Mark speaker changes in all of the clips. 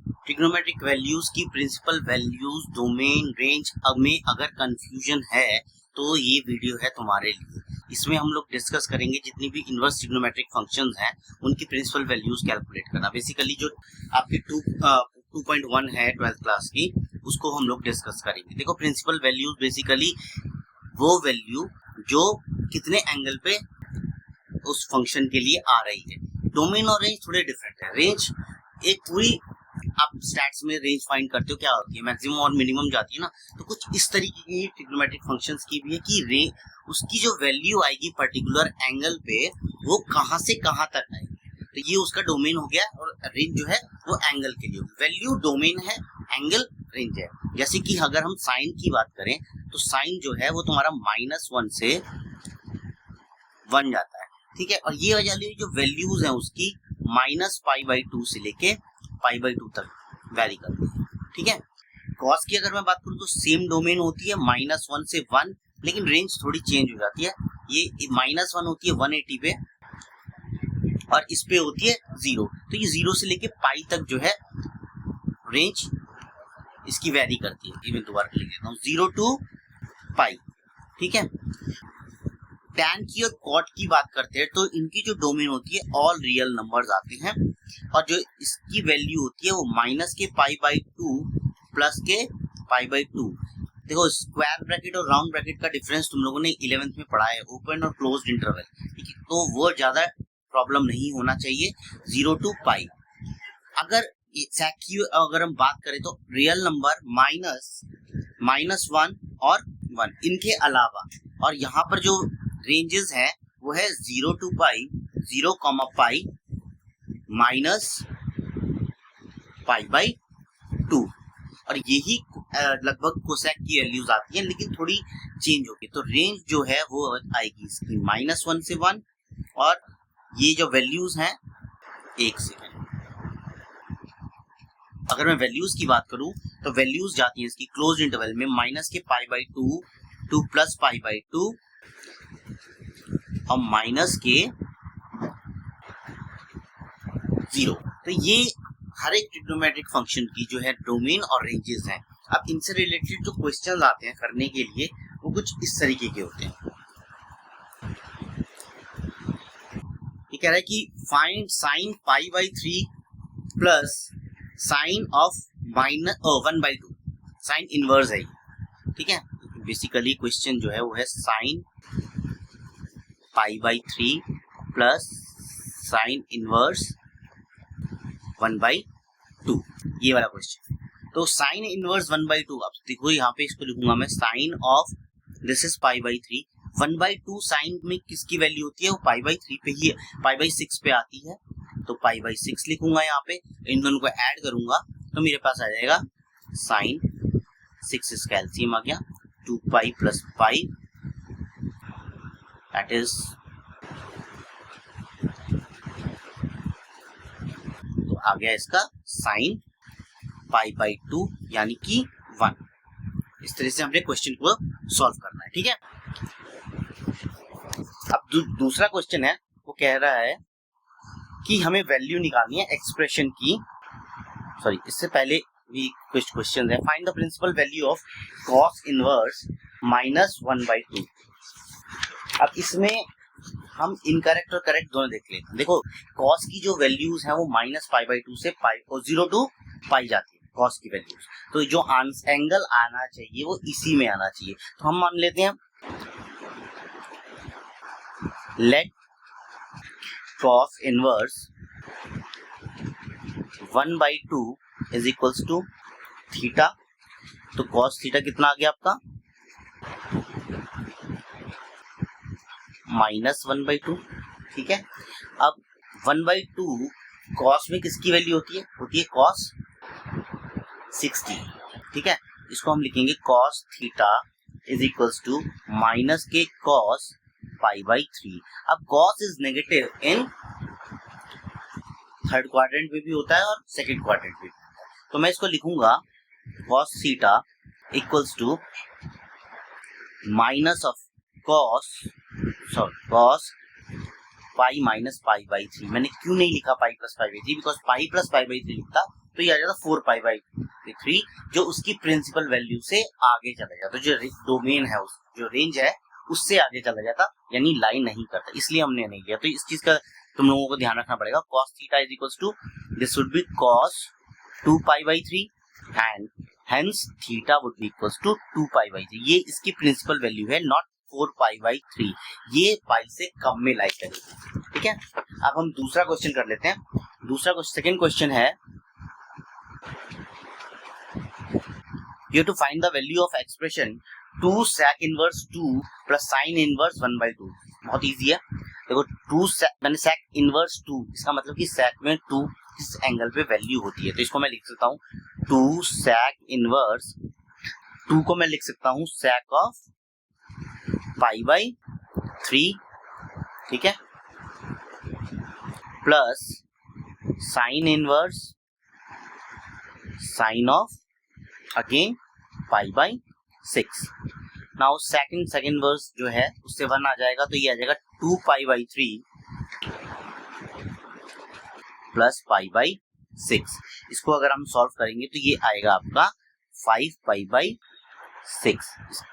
Speaker 1: Trigonometric values की principal values, domain, range में अगर कंफ्यूजन है तो ये वीडियो है तुम्हारे लिए। इसमें हम लोग डिस्कस करेंगे जितनी भी इनवर्स ट्रिग्नोमेट्रिक फंक्शंस हैं उनकी प्रिंसिपल वैल्यूज कैलकुलेट करना। बेसिकली जो आपकी 2.1 है 12th क्लास की, उसको हम लोग डिस्कस करेंगे। देखो, प्रिंसिपल वैल्यूज बेसिकली वो वैल्यू जो कितने एंगल पे उस फंक्शन के लिए आ रही है। डोमेन और रेंज थोड़े डिफरेंट है। रेंज एक पूरी, आप स्टैट्स में रेंज फाइंड करते हो, क्या होती है, मैक्सिमम और मिनिमम जाती है ना, तो कुछ इस तरीके की ट्रिग्नोमेट्रिक फंक्शंस की भी है कि उसकी जो वैल्यू आएगी पर्टिकुलर एंगल पे वो कहां से कहां तक आएगी, तो ये उसका डोमेन हो गया। और रेंज जो है वो एंगल के लिए होगी। वैल्यू डोमेन है, एंगल रेंज है। जैसे कि अगर हम साइन की बात करें तो साइन जो है वो तुम्हारा -1 से 1 जाता है, ठीक है। और ये वाली जो वैल्यूज है उसकी -π/2 से लेके π/2 तक वैरी करती है, ठीक है। कॉस की अगर मैं बात करूं तो सेम डोमेन होती है -1 से 1, लेकिन रेंज थोड़ी चेंज हो जाती है। ये -1 होती है 180 पे और इस पे होती है 0, तो ये 0 से लेके पाई तक जो है रेंज इसकी वैरी करती है। इवन दोबारा लिख देता हूँ, 0 to पाई, ठीक है। टैन की और कॉट की बात करते हैं तो इनकी जो डोमेन होती है ऑल रियल नंबर्स आते हैं, और जो इसकी वैल्यू होती है वो माइनस के π/2 प्लस के π/2। देखो, स्क्वायर ब्रैकेट और राउंड ब्रैकेट का डिफरेंस तुम लोगों ने 11th में पढ़ा है, ओपन और क्लोज्ड इंटरवल, ठीक है। तो वो ज्यादा प्रॉब्लम नहीं होना चाहिए। 0 to पाई। अगर हम बात करें तो रियल नंबर -1 और 1 इनके अलावा, और यहाँ पर जो रेंजेस है वो है 0 to पाई, 0, पाई, -π/2, और यही लगभग कोसेक की वैल्यूज आती हैं, लेकिन थोड़ी चेंज होगी। तो रेंज जो है वो आएगी इसकी -1 से 1, और ये जो वैल्यूज हैं, एक सेकेंड, अगर मैं वैल्यूज की बात करूं तो वैल्यूज जाती हैं इसकी क्लोज इंटरवल में माइनस के π/2 टू प्लस π/2 और माइनस के 0। तो ये हर एक ट्रिग्नोमेट्रिक फंक्शन की जो है डोमेन और रेंजेस हैं। अब इनसे रिलेटेड जो क्वेश्चंस आते हैं करने के लिए वो कुछ इस तरीके के होते हैं। ये कह रहा है कि find sine π/3 plus sine of -1/2, sine inverse है, ठीक है। बेसिकली क्वेश्चन जो है वो है साइन π/3 प्लस साइन इनवर्स 1/2, ये वाला क्वेश्चन। तो साइन इनवर्स 1/2, अब देखो यहाँ पे इसको लिखूंगा मैं, sine of this is π/3, 1/2 sine में किसकी वैल्यू होती है, वो π/3 पे ही है, π/6 पे आती है, तो π/6 लिखूंगा यहाँ पे। इन दोनों को ऐड करूंगा तो मेरे पास आ जाएगा साइन 6 इसका एलसीएम आ गया 2π प्लस पाई, दैट इज, तो आ गया इसका साइन π/2 यानी कि 1। इस तरह से हमने क्वेश्चन को सॉल्व करना है, ठीक है। अब दूसरा क्वेश्चन है, वो कह रहा है कि हमें वैल्यू निकालनी है एक्सप्रेशन की, सॉरी इससे पहले भी कुछ क्वेश्चन है। Find the principal value of cos inverse -1/2। अब इसमें हम इनकरेक्ट और करेक्ट दोनों देख लेते हैं। देखो, कॉस की जो वैल्यूज है वो -π/2 से 0 to पाई जाती है कॉस की वैल्यूज, तो जो एंगल आना चाहिए वो इसी में आना चाहिए। तो हम मान लेते हैं let cos inverse 1/2 is equals to theta. तो cos थीटा कितना आ गया आपका, -1/2, ठीक है। अब 1/2 cos में किसकी वैल्यू होती है cos 60, ठीक है। इसको हम लिखेंगे cos theta is equals to minus के cos π/3। अब cos is negative in third quadrant में भी होता है और सेकंड क्वाड्रेंट में भी होता है, तो मैं इसको लिखूंगा cos theta equals to minus of cos pi minus π/3। मैंने क्यों नहीं लिखा pi plus π/3, because pi plus π/3 लिखता तो ये आ जाता 4π/3 जो उसकी प्रिंसिपल वैल्यू से आगे चला जाता, जो डोमेन है उस जो रेंज है उससे आगे चला जाता, यानी लाई नहीं करता, इसलिए हमने नहीं लिया। तो इस चीज का तुम लोगों को ध्यान रखना पड़ेगा। cos theta is equals to this would be cos 2π/3 and hence theta would be equals to 2π/3। ये इसकी प्रिंसिपल वैल्यू है, नॉट 4π/3। ये पाई से कम में लाई करेगी, ठीक है। अब हम दूसरा क्वेश्चन कर लेते हैं। दूसरा सेकंड क्वेश्चन है, you have to find the value of expression 2 sec inverse 2 plus sin inverse 1/2। बहुत इजी है। देखो 2 मैंने sec inverse 2, इसका मतलब कि sec में 2 किस एंगल पे वैल्यू होती है, तो इसको मैं लिख सकता हूँ 2 sec inverse 2 को मैं लिख सकता हूँ sec of π/3, ठीक है, plus sin inverse sin of again π/6। Now second verse जो है उससे 1 आ जाएगा, तो ये आ जाएगा 2π/3 प्लस π/6। इसको अगर हम सॉल्व करेंगे तो ये आएगा आपका 5π/6।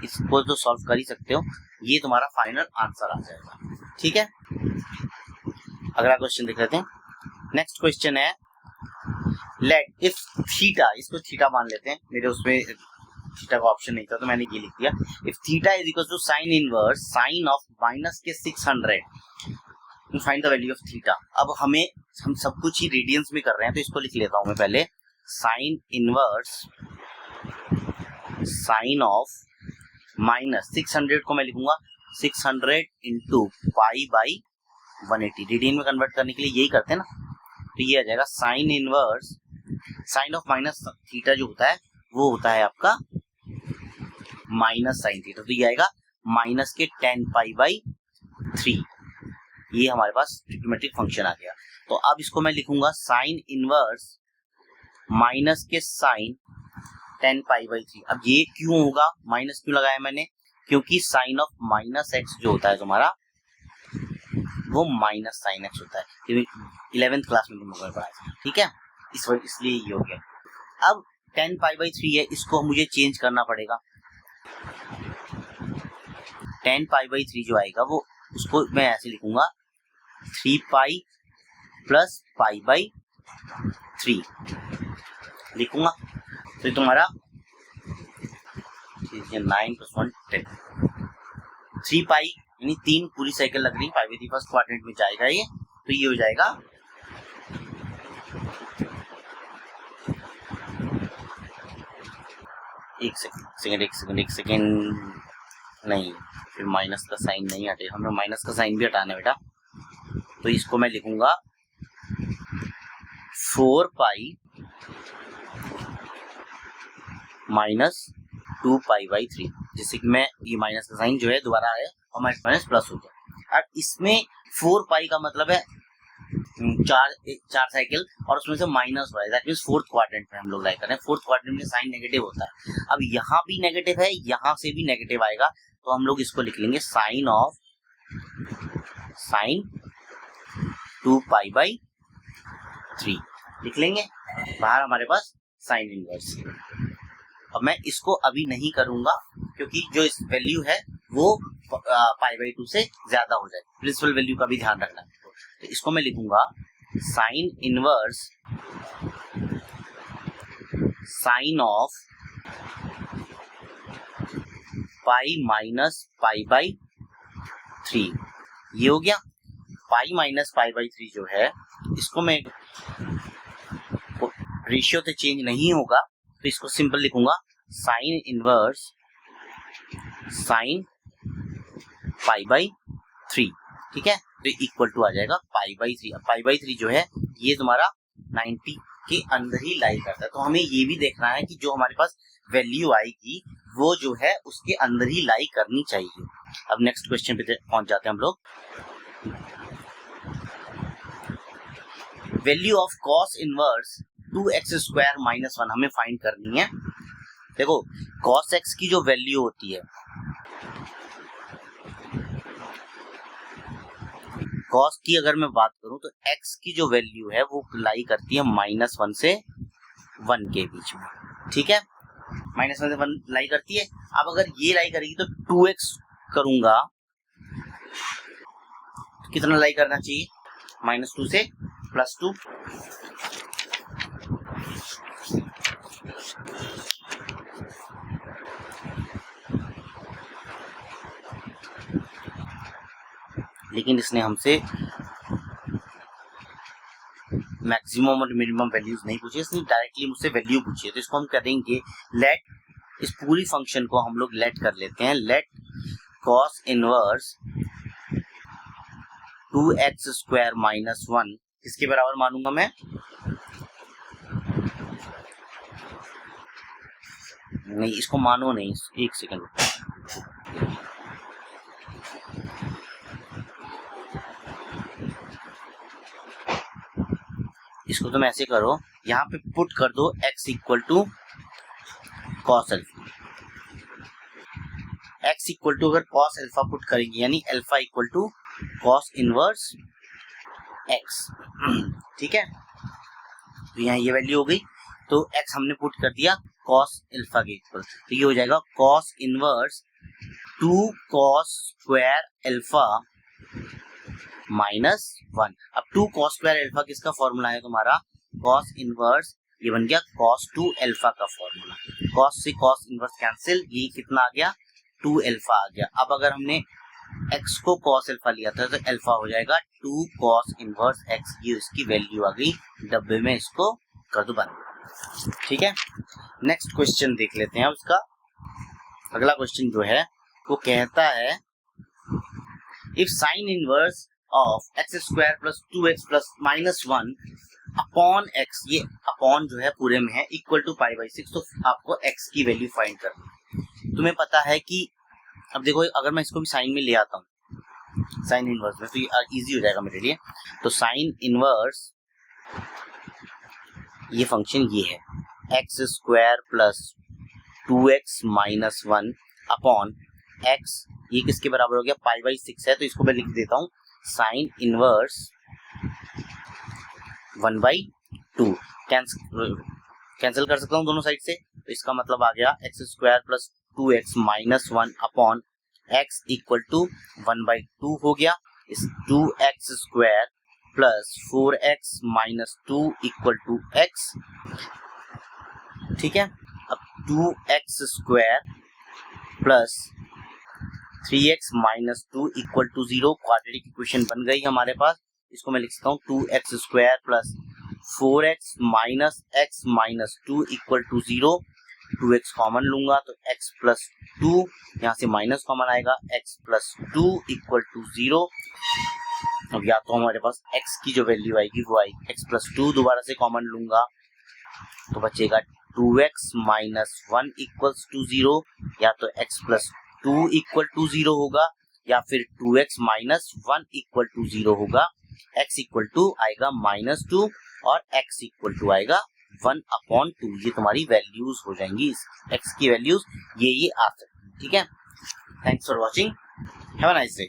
Speaker 1: इसको तो सॉल्व कर ही सकते हो, ये तुम्हारा फाइनल आंसर आ जाएगा, ठीक है। अगला क्वेश्चन देख लेते हैं। नेक्स्ट क्वेश्चन है, लेट इफ थीटा, इसको थीटा मान लेते हैं, मेरे उसमें थीटा का ऑप्शन नहीं था तो मैंने ये लिख दिया। If theta is equal to sine inverse sine of minus के 600, find the value of theta. अब हम सब कुछ ही रेडियंस में कर रहे हैं, तो इसको लिख लेता हूं मैं पहले, sign inverse sine of minus 600 को मैं लिखूंगा 600 इंटू π/180। रेडियन में कन्वर्ट करने के लिए यही करते हैं ना, तो ये आ जाएगा sign inverse sine of minus theta जो होता है वो होता है आपका माइनस साइन थीटा, तो ये आएगा माइनस के 10π/3। ये हमारे पास ट्रिग्नोमेट्रिक फंक्शन आ गया। तो अब इसको मैं लिखूंगा साइन इनवर्स माइनस के साइन 10π/3। अब ये क्यों होगा, माइनस क्यों लगाया मैंने, क्योंकि साइन ऑफ माइनस एक्स जो होता है तुम्हारा वो माइनस साइन एक्स होता है, 11th क्लास में तुम लोगों ने पढ़ा, ठीक है, इसलिए ये हो गया। अब 10π/3 है, इसको मुझे चेंज करना पड़ेगा। 10π/3 जो आएगा वो उसको मैं ऐसे लिखूंगा 3π प्लस π/3 लिखूंगा, तो तुम्हारा 9 + 1 10, 3π यानी 3 पूरी साइकिल लग रही, π/3 फर्स्ट क्वाड्रेंट में जाएगा ये, तो ये हो जाएगा 1 सेकेंड नहीं, फिर माइनस का साइन नहीं हटे, हमें माइनस का साइन भी हटाना है बेटा, तो इसको मैं लिखूंगा 4π माइनस 2π/3, जिससे कि मैं ये माइनस का साइन जो है दोबारा आए और माइनस प्लस हो जाए। अब इसमें 4π का मतलब है चार साइकिल और उसमें से माइनस हो रहा है, दैट मींस फोर्थ क्वाड्रेंट में हम लोग लाइक कर रहे हैं। फोर्थ क्वाड्रेंट में साइन नेगेटिव होता है। अब यहाँ भी नेगेटिव है, यहाँ से भी नेगेटिव आएगा, तो हम लोग इसको लिख लेंगे साइन ऑफ साइन 2π/3 लिख लेंगे। बाहर हमारे पास साइन इनवर्स। अब मैं इसको अभी नहीं करूंगा क्योंकि जो इस वैल्यू है वो π/2 से ज्यादा हो जाए, प्रिंसिपल वैल्यू का भी ध्यान रखना है। तो इसको मैं लिखूंगा sine inverse sine of pi minus π/3। ये हो गया। पाई माइनस π/3 जो है इसको मैं रेशियो से चेंज नहीं होगा, तो इसको सिंपल लिखूंगा साइन इनवर्स साइन π/3, ठीक है। तो इक्वल टू आ जाएगा π/3। अब π/3 जो है ये तुम्हारा 90 के अंदर ही लाई करता है, तो हमें ये भी देखना है कि जो हमारे पास वैल्यू आएगी वो जो है उसके अंदर ही लाई करनी चाहिए। अब नेक्स्ट क्वेश्चन पे पहुंच जाते हैं हम लोग। Value of cos inverse 2x² - 1 हमें फाइंड करनी है। देखो cos x की जो वैल्यू होती है, cos की अगर मैं बात करूं तो x की जो वैल्यू है वो लाई करती है -1 से 1 के बीच में, ठीक है। -1 से 1 लाई करती है। अब अगर ये लाई करेगी तो 2x करूंगा, तो कितना लाई करना चाहिए, -2 से +2। लेकिन इसने हमसे मैक्सिमम और मिनिमम वैल्यूज नहीं पूछे, इसने डायरेक्टली मुझसे वैल्यू पूछी है। तो इसको हम करेंगे लेट, इस पूरी फंक्शन को हम लोग लेट कर लेते हैं। Let cos inverse 2x square -1 किसके बराबर मानूंगा मैं, नहीं इसको मानो नहीं, एक सेकंड, इसको तुम ऐसे करो, यहाँ पे पुट कर दो x equal to cos alpha. x equal to अगर कॉस अल्फा पुट करेंगे यानी alpha equal to cos inverse x, ठीक है। तो यहाँ ये वैल्यू हो गई, तो x हमने पुट कर दिया कॉस अल्फा के इक्वल, तो ये हो जाएगा cos inverse 2 cos square alpha -1। अब 2 कॉस स्क्वायर अल्फा किसका फॉर्मूला है तुम्हारा, कॉस इनवर्स, ये बन गया cos 2 अल्फा का फॉर्मूला। cos से cos इनवर्स कैंसिल, ये कितना आ गया 2 अल्फा आ गया। अब अगर हमने x को cos अल्फा लिया था तो अल्फा हो जाएगा 2 cos इनवर्स x, ये इसकी वैल्यू आ गई। डब्बे में इसको कर दो बंद, ठीक है। नेक्स्ट क्वेश्चन देख लेते हैं उसका। अगला क्वेश्चन जो है वो कहता है if sine inverse of x square plus 2x plus -1 अपॉन x, ये अपॉन जो है पूरे में है, इक्वल टू π/6, तो आपको x की वैल्यू फाइंड करनी है। तुम्हें पता है कि अब देखो अगर मैं इसको भी साइन में ले आता हूँ साइन इनवर्स में, तो ये इजी हो जाएगा मेरे लिए। तो साइन इनवर्स ये फंक्शन ये है x स्क्वायर प्लस 2x -1 अपॉन x, ये किसके बराबर हो गया π/6 है, तो इसको मैं लिख देता हूँ साइन इनवर्स 1/2। कैंसिल कर सकता हूँ दोनों साइड से, तो इसका मतलब आ गया x स्क्वायर प्लस 2x -1 अपॉन x इक्वल टू 1/2 हो गया। इस 2x square plus 4x -2 equal to x, ठीक है। अब 2x square plus 3x -2 equal to 0, quadratic equation बन गई हमारे पास। इसको मैं लिख सकता हूँ 2x square plus 4x minus x -2 equal to 0। 2x common लूंगा तो x प्लस 2, यहाँ से माइनस कॉमन आएगा, x प्लस 2 इक्वल टू 0। अब या तो हमारे पास x की जो वैल्यू आएगी वो आएगी x प्लस 2, दोबारा से कॉमन लूंगा तो बचेगा 2x -1 इक्वल्स टू 0, या तो x प्लस 2 इक्वल टू 0 होगा या फिर 2x -1 इक्वल टू 0 होगा। x इक्वल टू आएगा -2 और x इक्वल टू आएगा 1/2। ये तुम्हारी वैल्यूज हो जाएंगी, x की वैल्यूज ये आ सकती है, ठीक है। Thanks for watching, have a nice day.